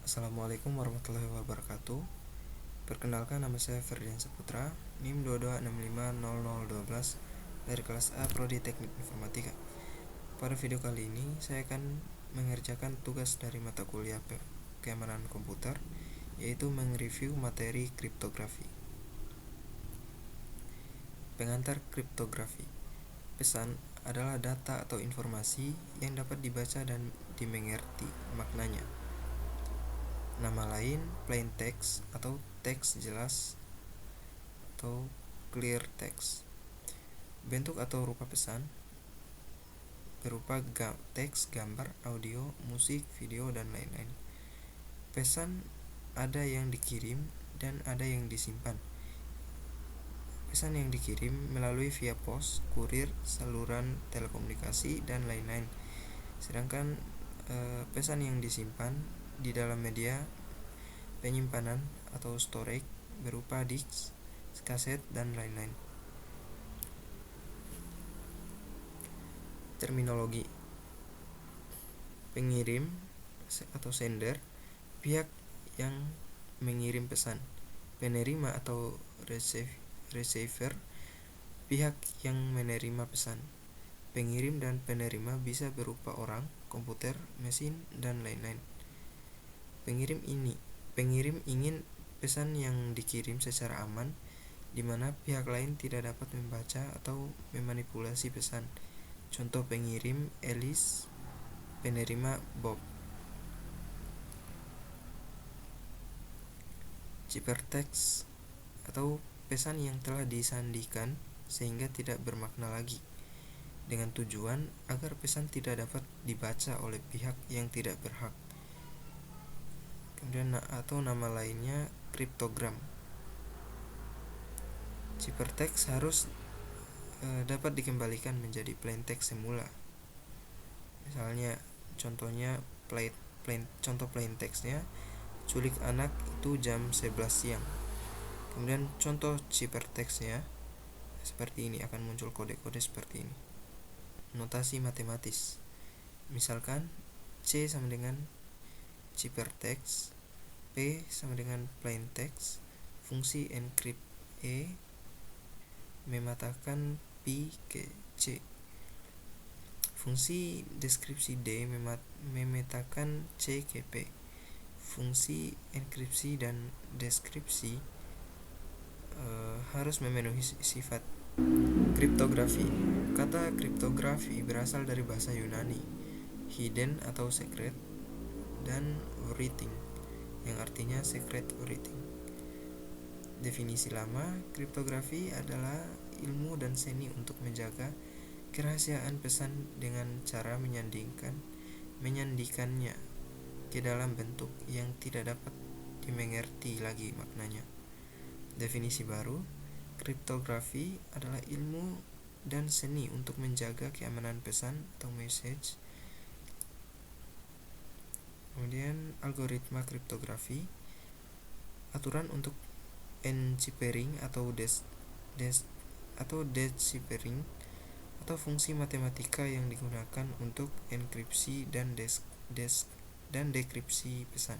Assalamualaikum warahmatullahi wabarakatuh. Perkenalkan, nama saya Ferdian Saputra, NIM 22650012 dari kelas A Prodi Teknik Informatika. Pada video kali ini, saya akan mengerjakan tugas dari mata kuliah keamanan komputer, yaitu mereview materi kriptografi. Pengantar kriptografi. Pesan adalah data atau informasi yang dapat dibaca dan dimengerti maknanya. Nama lain plain text atau teks jelas atau clear text. Bentuk atau rupa pesan berupa teks, gambar, audio, musik, video, dan lain-lain. Pesan ada yang dikirim dan ada yang disimpan. Pesan yang dikirim melalui via pos, kurir, saluran telekomunikasi, dan lain-lain. Sedangkan pesan yang disimpan di dalam media penyimpanan atau storage berupa disk, kaset, dan lain-lain. Terminologi. Pengirim atau sender, pihak yang mengirim pesan. Penerima atau receiver, pihak yang menerima pesan. Pengirim dan penerima bisa berupa orang, komputer, mesin, dan lain-lain. Pengirim ingin pesan yang dikirim secara aman, di mana pihak lain tidak dapat membaca atau memanipulasi pesan. Contoh pengirim Alice, penerima Bob. Ciphertext atau pesan yang telah disandikan sehingga tidak bermakna lagi, dengan tujuan agar pesan tidak dapat dibaca oleh pihak yang tidak berhak. Kemudian atau nama lainnya kriptogram. Ciphertext harus dapat dikembalikan menjadi plain text semula. Misalnya contohnya contoh plain textnya, culik anak itu jam 11 siang. Kemudian contoh ciphertextnya seperti ini, akan muncul kode-kode seperti ini. Notasi matematis. Misalkan C sama dengan ciphertext, P sama dengan plain text, fungsi encrypt E memetakan pi ke C. Fungsi deskripsi D memetakan C ke P. Fungsi enkripsi dan deskripsi harus memenuhi sifat. Kriptografi. Kata kriptografi berasal dari bahasa Yunani, hidden atau secret, dan writing yang artinya secret writing. Definisi lama, kriptografi adalah ilmu dan seni untuk menjaga kerahasiaan pesan dengan cara menyandikannya ke dalam bentuk yang tidak dapat dimengerti lagi maknanya. Definisi baru, kriptografi adalah ilmu dan seni untuk menjaga keamanan pesan atau message. Kemudian algoritma kriptografi, aturan untuk enciphering atau deciphering atau fungsi matematika yang digunakan untuk enkripsi dan dekripsi pesan.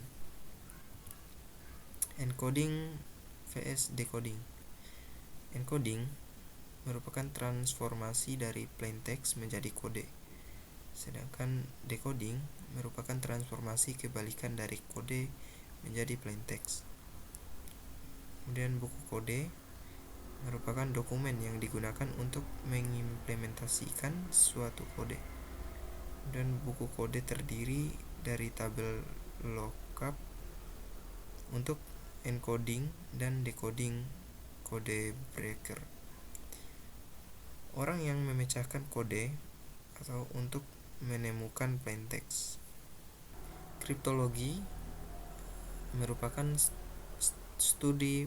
Encoding vs decoding. Encoding merupakan transformasi dari plain text menjadi kode, sedangkan decoding merupakan transformasi kebalikan dari kode menjadi plain text. Kemudian buku kode merupakan dokumen yang digunakan untuk mengimplementasikan suatu kode. Dan buku kode terdiri dari tabel lookup untuk encoding dan decoding kode breaker. Orang yang memecahkan kode atau untuk menemukan plain text. Kriptologi merupakan studi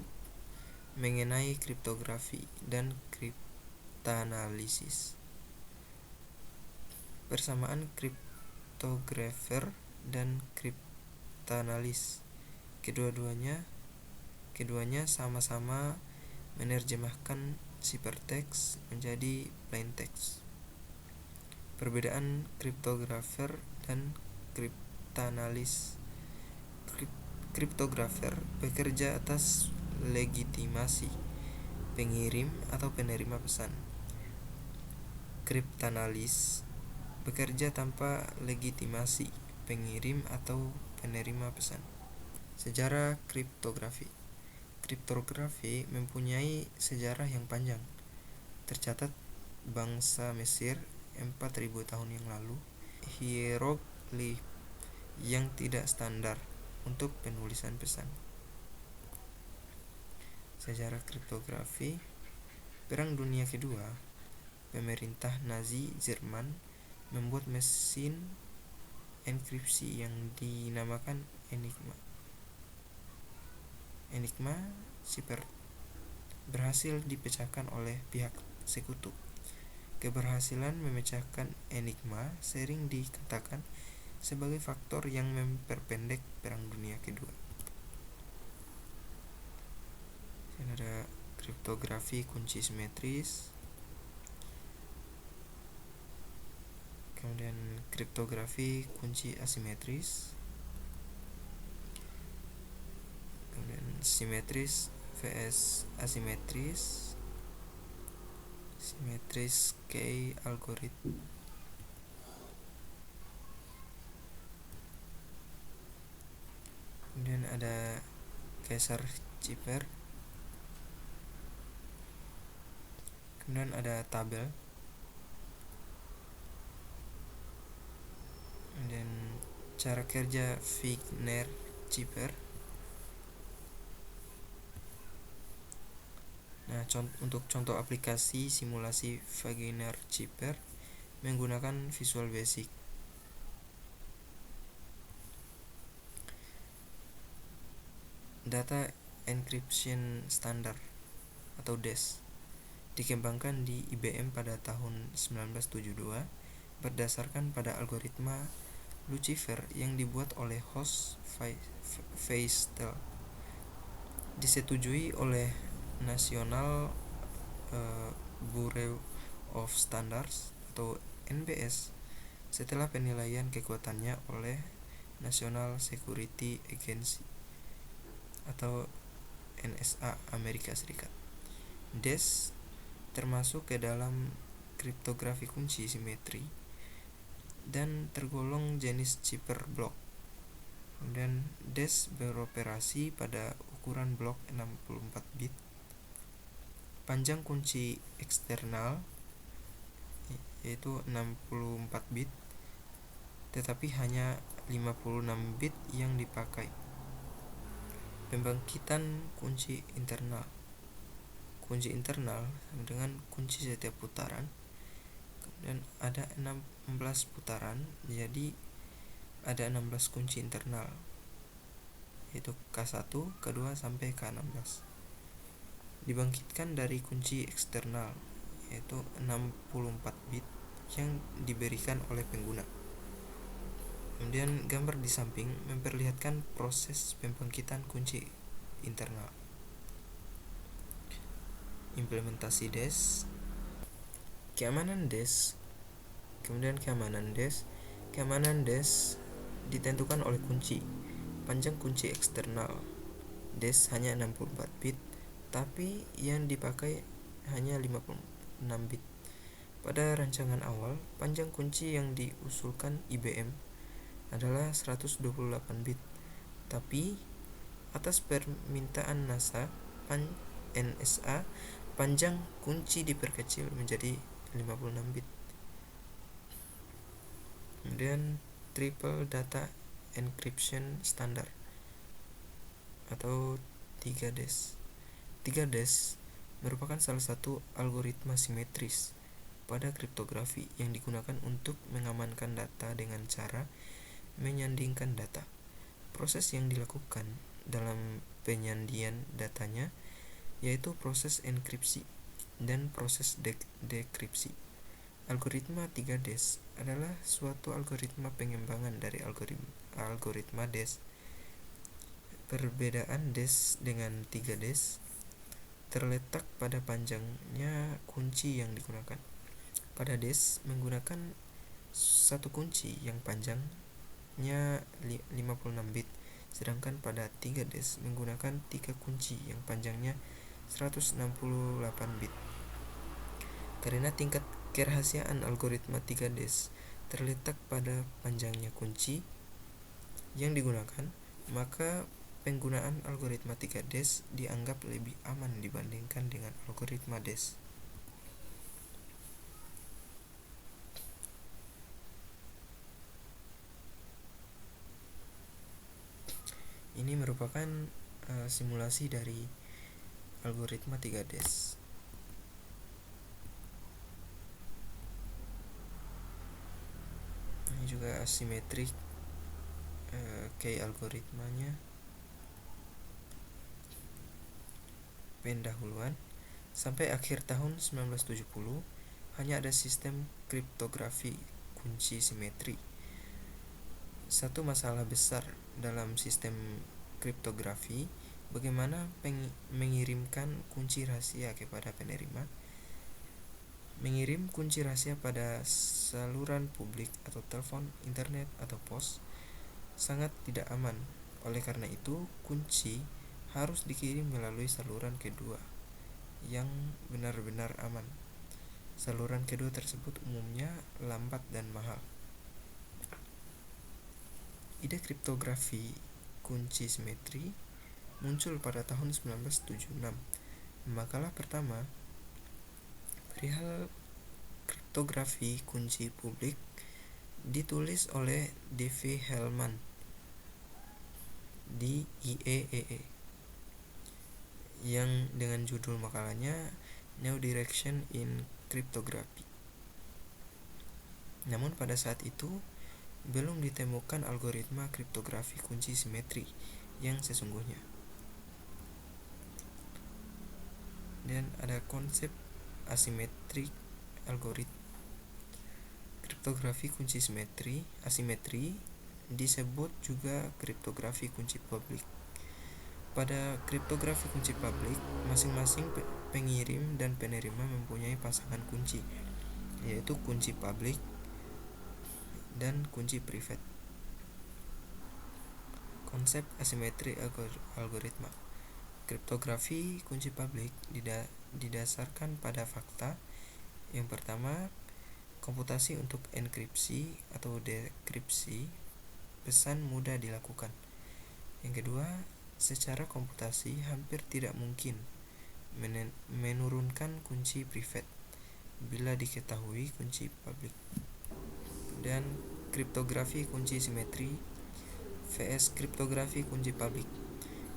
mengenai kriptografi dan kriptanalisis. Persamaan kriptografer dan kriptanalis. Keduanya sama-sama menerjemahkan ciphertext menjadi plain text. Perbedaan kriptografer dan kriptanalis. Kriptografer bekerja atas legitimasi pengirim atau penerima pesan. Kriptanalis bekerja tanpa legitimasi pengirim atau penerima pesan. Sejarah kriptografi. Kriptografi mempunyai sejarah yang panjang. Tercatat bangsa Mesir 4000 tahun yang lalu hieroglif yang tidak standar untuk penulisan pesan. Sejarah kriptografi. Perang Dunia Kedua, pemerintah Nazi Jerman membuat mesin enkripsi yang dinamakan Enigma Cipher berhasil dipecahkan oleh pihak sekutu. Keberhasilan memecahkan Enigma sering dikatakan sebagai faktor yang memperpendek Perang Dunia Kedua. Ini ada kriptografi kunci simetris, kemudian kriptografi kunci asimetris, kemudian simetris vs asimetris, simetris key algoritma, kemudian ada Caesar Cipher, kemudian ada tabel, dan cara kerja Wigner Cipher. Nah, untuk contoh aplikasi simulasi Wigner Cipher menggunakan Visual Basic. Data Encryption Standard atau DES dikembangkan di IBM pada tahun 1972 berdasarkan pada algoritma Lucifer yang dibuat oleh Horst Feistel. Disetujui oleh National Bureau of Standards atau NBS setelah penilaian kekuatannya oleh National Security Agency atau NSA Amerika Serikat. DES termasuk ke dalam kriptografi kunci simetri dan tergolong jenis cipher block. Dan DES beroperasi pada ukuran blok 64 bit. Panjang kunci eksternal yaitu 64 bit, tetapi hanya 56 bit yang dipakai. Pembangkitan kunci internal. Kunci internal dengan kunci setiap putaran. Kemudian ada 16 putaran, jadi ada 16 kunci internal, yaitu K1, K2 sampai K16. Dibangkitkan dari kunci eksternal, yaitu 64 bit yang diberikan oleh pengguna. Kemudian gambar di samping memperlihatkan proses pembangkitan kunci internal. Implementasi DES. Keamanan DES. Kemudian keamanan DES. Keamanan DES ditentukan oleh kunci. Panjang kunci eksternal DES hanya 64 bit, tapi yang dipakai hanya 56 bit. Pada rancangan awal, panjang kunci yang diusulkan IBM adalah 128 bit, tapi atas permintaan NSA, panjang kunci diperkecil menjadi 56 bit. Kemudian Triple Data Encryption Standard atau 3DES. 3DES merupakan salah satu algoritma simetris pada kriptografi yang digunakan untuk mengamankan data dengan cara menyandingkan data. Proses yang dilakukan dalam penyandian datanya yaitu proses enkripsi dan proses dekripsi. Algoritma 3DES adalah suatu algoritma pengembangan dari algoritma DES. Perbedaan DES dengan 3DES terletak pada panjangnya kunci yang digunakan. Pada DES menggunakan satu kunci yang panjangnya 56 bit, sedangkan pada 3DS menggunakan 3 kunci yang panjangnya 168 bit. Karena tingkat kerahasiaan algoritma 3DS terletak pada panjangnya kunci yang digunakan, maka penggunaan algoritma 3DS dianggap lebih aman dibandingkan dengan algoritma DS. Ini merupakan simulasi dari algoritma 3DS. Ini juga asimetrik key algoritmanya. Pendahuluan. Sampai akhir tahun 1970 hanya ada sistem kriptografi kunci simetri. Satu masalah besar dalam sistem kriptografi, bagaimana mengirimkan kunci rahasia kepada penerima. Mengirim kunci rahasia pada saluran publik atau telepon, internet, atau pos sangat tidak aman. Oleh karena itu, kunci harus dikirim melalui saluran kedua yang benar-benar aman. Saluran kedua tersebut umumnya lambat dan mahal. Ide kriptografi kunci simetri muncul pada tahun 1976. Makalah pertama perihal kriptografi kunci publik ditulis oleh D.V. Hellman di IEEE yang dengan judul makalahnya New Direction in Cryptography. Namun pada saat itu belum ditemukan algoritma kriptografi kunci simetri yang sesungguhnya. Dan ada konsep asimetrik algoritma. Kriptografi kunci asimetri disebut juga kriptografi kunci publik. Pada kriptografi kunci publik, masing-masing pengirim dan penerima mempunyai pasangan kunci, yaitu kunci publik dan kunci private. Konsep asimetri algoritma. Kriptografi kunci publik didasarkan pada fakta. Yang pertama, komputasi untuk enkripsi atau dekripsi pesan mudah dilakukan. Yang kedua, secara komputasi hampir tidak mungkin menurunkan kunci private bila diketahui kunci publik. Dan kriptografi kunci simetri vs kriptografi kunci publik.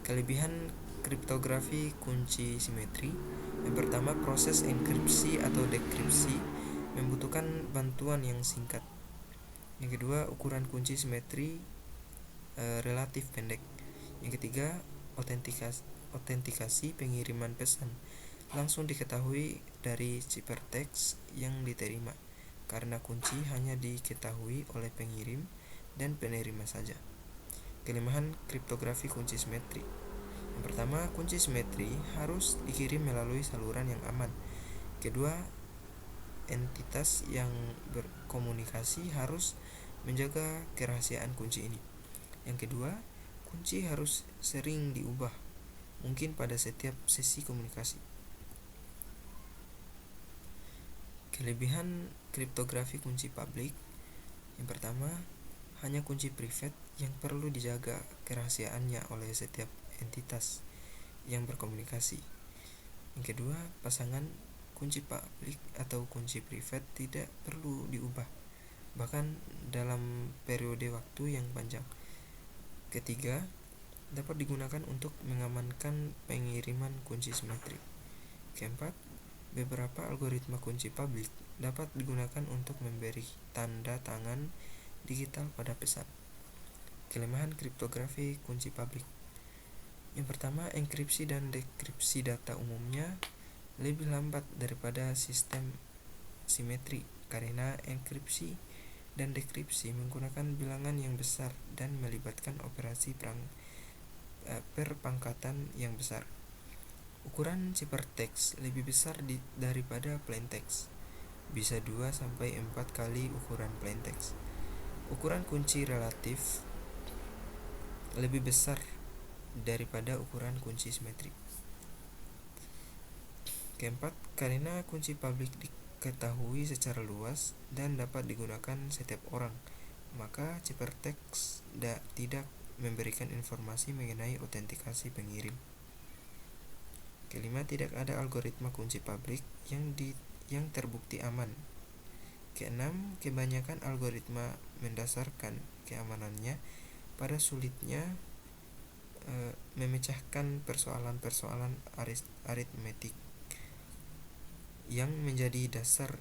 Kelebihan kriptografi kunci simetri: yang pertama, proses enkripsi atau dekripsi membutuhkan bantuan yang singkat. Yang kedua, ukuran kunci simetri relatif pendek. Yang ketiga, autentikasi pengiriman pesan langsung diketahui dari ciphertext yang diterima, karena kunci hanya diketahui oleh pengirim dan penerima saja. Kelemahan kriptografi kunci simetri: yang pertama, kunci simetri harus dikirim melalui saluran yang aman. Kedua, entitas yang berkomunikasi harus menjaga kerahasiaan kunci ini. Yang kedua, kunci harus sering diubah, mungkin pada setiap sesi komunikasi. Kelebihan kriptografi kunci publik: yang pertama, hanya kunci private yang perlu dijaga kerahasiaannya oleh setiap entitas yang berkomunikasi. Yang kedua, pasangan kunci publik atau kunci private tidak perlu diubah, bahkan dalam periode waktu yang panjang. Ketiga, dapat digunakan untuk mengamankan pengiriman kunci simetri. Keempat, beberapa algoritma kunci publik dapat digunakan untuk memberi tanda tangan digital pada pesan. Kelemahan kriptografi kunci publik: yang pertama, enkripsi dan dekripsi data umumnya lebih lambat daripada sistem simetri, karena enkripsi dan dekripsi menggunakan bilangan yang besar dan melibatkan operasi perpangkatan yang besar. Ukuran ciphertext lebih besar daripada plaintext, bisa 2-4 kali ukuran plaintext. Ukuran kunci relatif lebih besar daripada ukuran kunci simetrik. Keempat, karena kunci publik diketahui secara luas dan dapat digunakan setiap orang, maka ciphertext tidak memberikan informasi mengenai autentikasi pengirim. Kelima, tidak ada algoritma kunci publik yang terbukti aman. Keenam, kebanyakan algoritma mendasarkan keamanannya pada sulitnya memecahkan persoalan-persoalan aritmetik yang menjadi dasar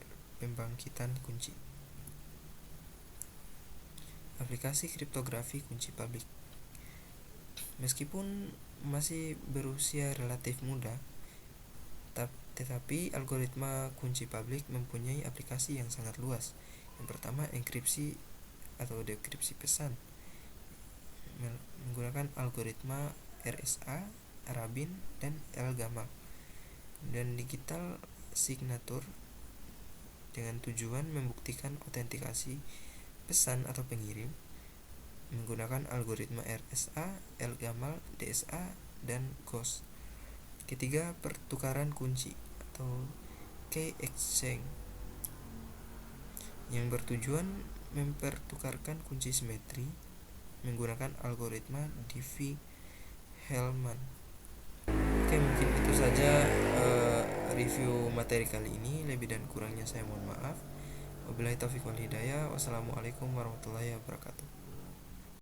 pembangkitan kunci. Aplikasi kriptografi kunci publik. Meskipun masih berusia relatif muda, tetapi algoritma kunci publik mempunyai aplikasi yang sangat luas. Yang pertama, enkripsi atau dekripsi pesan menggunakan algoritma RSA, Rabin, dan Elgamal. Dan digital signature dengan tujuan membuktikan autentikasi pesan atau pengirim menggunakan algoritma RSA, Elgamal, DSA, dan Ghost. Ketiga, pertukaran kunci atau key exchange yang bertujuan mempertukarkan kunci simetri menggunakan algoritma Diffie-Hellman. Oke, mungkin itu saja review materi kali ini. Lebih dan kurangnya saya mohon maaf. Wabillahi taufiq wal hidayah. Wassalamualaikum warahmatullahi wabarakatuh.